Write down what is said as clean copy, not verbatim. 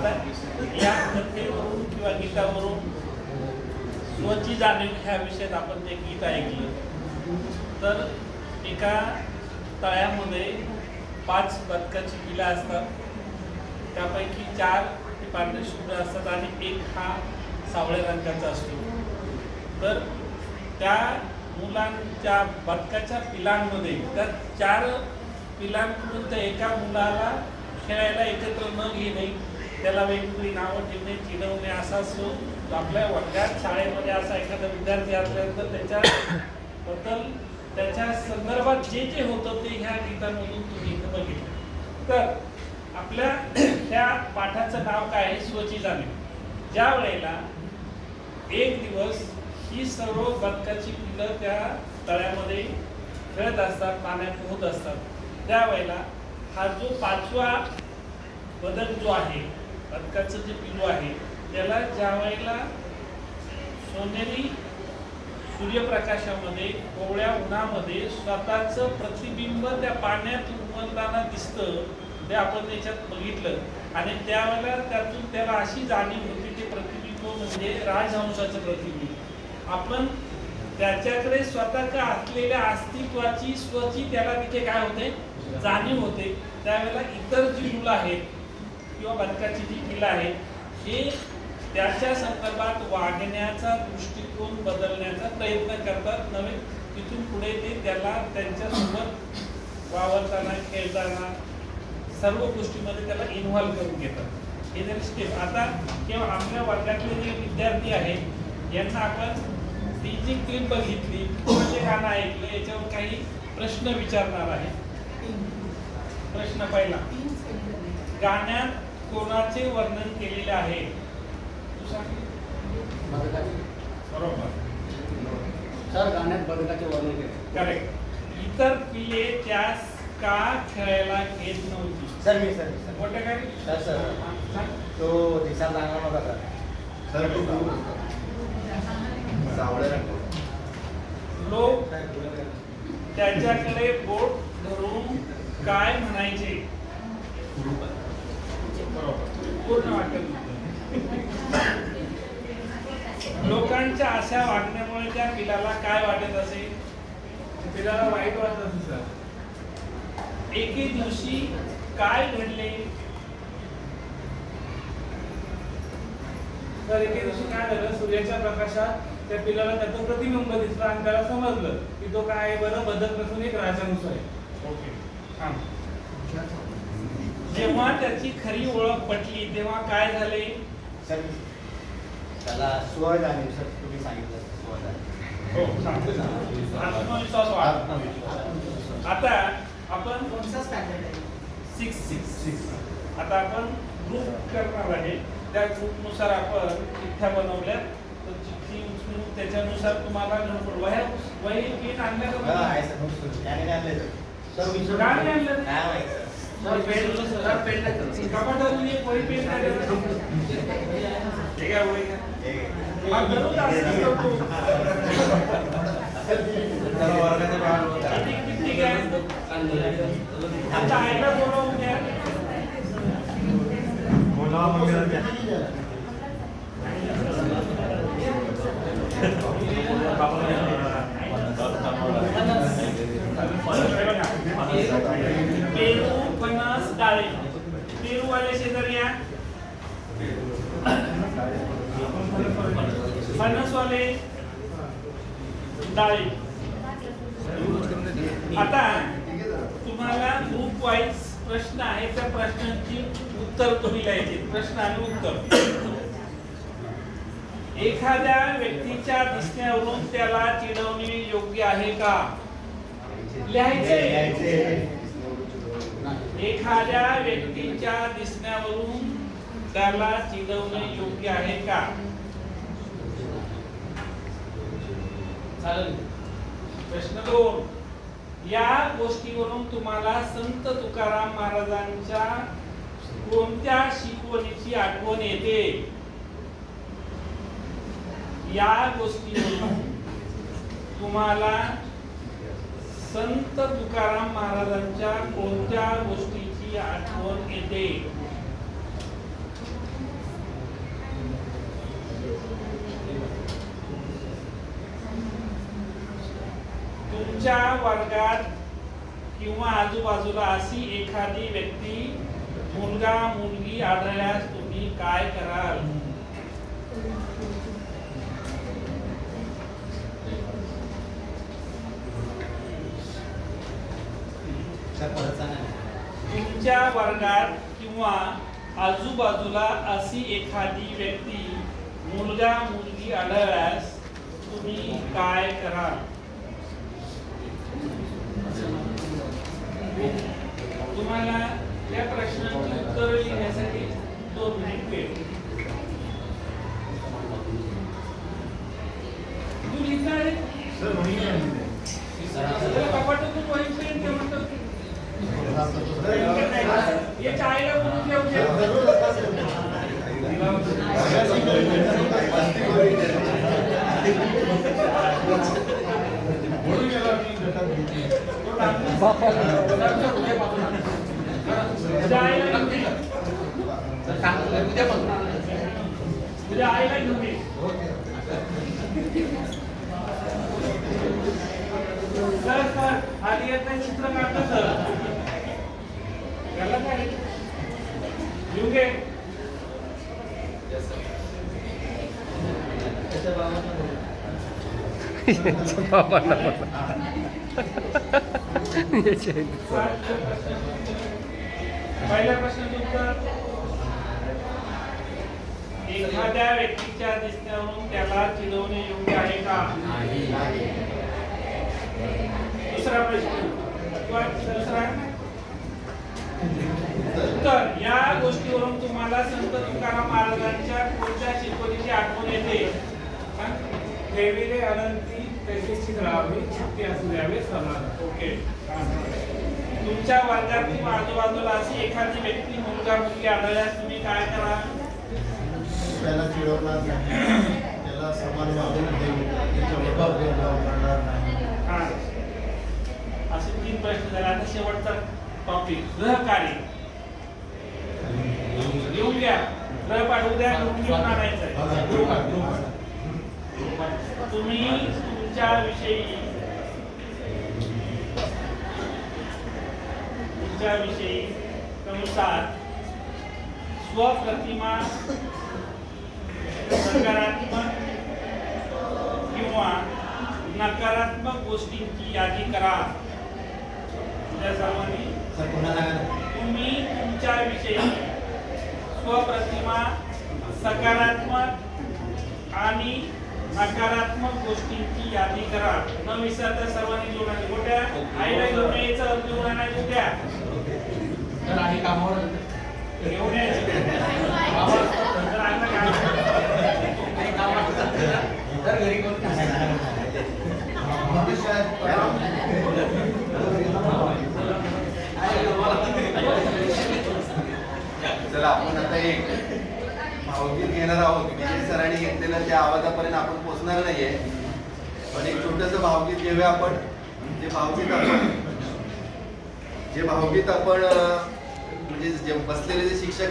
आता या कथेवरून किंवा गीतावरून स्वची जाणीव ह्या विषयात आपण ते गीत ऐकलं तर एका तळ्यामध्ये 5 बदकाची पिलं असतात. त्यापैकी 4 हे पांढरे शुभ्र असतात आणि 1 हा सावळ्या रंगाचा असतो. तर त्या मुलांच्या बदकाच्या पिलांमध्ये त्या 4 पिलांकडून त्या एका मुलाला खेळायला एकत्र न घेणे, त्याला वेगवेगळी नावं ठेवणे, चिडवणे असा असतो. आपल्या वर्गात शाळेमध्ये असा एखादा विद्यार्थी असल्यानंतर त्याच्याबद्दल त्याच्या संदर्भात जे जे होतं ते ह्या गीतामधून तुम्ही इथं बघितलं. तर आपल्या ह्या पाठाचं नाव काय आहे? स्वची जाणीव. ज्या वेळेला एक दिवस ही सर्व बदकाची पिलं त्या तळ्यामध्ये खेळत असतात, पाण्यात पोहत असतात, त्यावेळेला हा जो 5वा बदक जो आहे, बदकाचं जे पिलू आहे, त्याला ज्या वेळेला सोनेरी सूर्यप्रकाशामध्ये कोवळ्या उन्हामध्ये स्वतःचं प्रतिबिंब त्या पाण्यात उमलताना दिसतं, ते आपण त्याच्यात बघितलं आणि त्यावेळेला त्यातून त्याला अशी जाणीव होती ते प्रतिबिंब म्हणजे राजहंसाचं प्रतिबिंब. आपण त्याच्याकडे स्वतःच्या असलेल्या अस्तित्वाची स्वची त्याला तिथे काय होते? जाणीव होते. त्यावेळेला इतर जी मुलं आहेत किंवा बदकाची जी पिलं आहेत हे त्याच्या संदर्भात वागण्याचा दृष्टिकोन बदलण्याचा प्रयत्न करतात. नव्हे तिथून पुढे ते त्याला त्यांच्यासोबत वावरताना खेळताना सर्व गोष्टीमध्ये त्याला इन्व्हॉल्व करून घेतात. हे जर स्टेप आता किंवा आपल्या वर्गातले जे विद्यार्थी आहेत यांना आपण ती जी क्लिप बघितली, जे गाणं ऐकलं, याच्यावर काही प्रश्न विचारणार आहे. प्रश्न पहिला, गाण्यात कोणाचे वर्णन केलेले आहे? बरोबर सर, गाण्यात बदकाचे वर्णन केले. करेक्ट. इतर पिले त्यास का खेळायला घेत नव्हती? सर मोठे काय सर तो दिसा चांगला नव्हता सर. लोक त्याच्याकडे बोट धरून काय म्हणायचे? पूर्ण वाक्य. लोकांच्या अशा वागण्यामुळे त्या पिलाला काय वाटत असेल? पिलाला वाईट वाटत असेल सर. एके दिवशी काय घडले? तर एके दिवशी काय झालं, सूर्याच्या प्रकाशात त्या पिलाला त्याचं प्रतिबिंब दिसलं आणि त्याला समजलं की तो काय आहे, बरं बदक नसून एक राजहंस आहे. ओके. जेव्हा त्याची खरी ओळख पटली तेव्हा काय झाले? सर त्याला स्व जाणीव. सर तुम्ही सांगितलं स्व जाणीव. आत्मविश्वास वाढ. आता आपण कोणता स्टँडर्ड आहे? 6. आता आपण ग्रुप करणार आहे. त्या ग्रुपनुसार आपण चिठ्ठ्या बनवल्या, तर चिठ्ठी उचलून त्याच्यानुसार तुम्हाला वही पेन आणलं का? आहे सर. त्याने आणले सर. सर काय नाही आणलं? काय माहिती सर पेन नाही. कपाटातून एक वही पेन काढायचं. हे काय वही का? हा दररोज असंच करतो. ठीक आहे. आता आईला बोलावून द्या. पेरू, फणस, डाळी. पेरू वाले शेजारी या. फणस वाले, डाळी. आता तुम्हाला ग्रुप वाईज प्रश्न आहे, त्या प्रश्नांची उत्तर तुम्ही लिहायचे. प्रश्न आणि उत्तर. एखाद्या व्यक्तीच्या दिसण्यावरून त्याला चिडवणे योग्य आहे का? लिहायचे. एखाद्या व्यक्तीच्या दिसण्यावरून त्याला चिडवणे योग्य आहे का? चालेल. प्रश्न 2, या गोष्टीवरून तुम्हाला संत तुकाराम महाराजांच्या कोणत्या शिकवणीची आठवण येते? या गोष्टीवरून तुम्हाला संत तुकाराम महाराजांच्या कोणत्या गोष्टीची आठवण येते? तुमच्या वर्गात किंवा आजूबाजूला अशी एखादी व्यक्ती मुलगा मुलगी आढळल्यास तुम्ही काय कराल? सर परत सांगा. तुमच्या वर्गात किंवा आजूबाजूला अशी एखादी व्यक्ती मुलगा मुलगी आढळल्यास तुम्ही काय कराल? तुम्हाला या प्रश्नाची उत्तर लिहिण्यासाठी 2 मिनिट वेळ. तू लिहिणार आहे? कपाटातून वही पेन ठेवून याच्या आईला बोलून ठेवते. तुझ्या आईला घेऊन ये. तुझ्या आईला घेऊन ये. सर आधी येत नाही चित्र काढलं सर. याला काय घेऊन घे. पहिल्या प्रश्नाचं उत्तर, एखाद्या व्यक्तीच्या दिसण्यावरून त्याला चिडवणे योग्य आहे का? दुसरा प्रश्न किंवा दुसरा उत्तर, या गोष्टीवरून तुम्हाला संत तुकाराम महाराजांच्या कोणत्या शिकवणीची आठवण येते? ठेविले अनंती तैसेची राहावी, चित्ती असू द्यावे समान. ओके. तुमच्या वर्गात किंवा आजूबाजूला अशी एखादी व्यक्ती मुलगा मुलगी आढळल्यास तुम्ही काय करा? त्याला चिडवणार नाही, त्याला समान वागणूक देऊ, त्याच्यावर भेदभाव करणार नाही. हा, असे 3 प्रश्न झाले. आता शेवटचा टॉपिक, सहकार्य. लिहून घ्या. गृहपाठ उद्या घेऊन आणायचं आहे. तुम्ही तुमच्याविषयी अनुसार स्वप्रतिमा सकारात्मक किंवा नकारात्मक गोष्टींची यादी करा. त्या सर्वांनी सर पुन्हा सांगा. तुम्ही तुमच्याविषयी स्वप्रतिमा सकारात्मक आणि नकारात्मक गोष्टींची यादी करा. न विसरता सर्वांनी लिहून आणा. मोठ्या आईला घेऊन यायचं, लिहून आणायचं. उद्या तर आहे कामावर घेऊन यायचं. तर आईला काय तर घरी कोण चला आपण आता एक भावगीत घेणार आहोत. विजय सरांनी घेतलेलं त्या आवाजापर्यंत आपण पोहोचणार नाहीये, पण एक छोटंसं भावगीत घेऊया आपण. जे भावगीत आपण म्हणजे जे बसलेले जे शिक्षक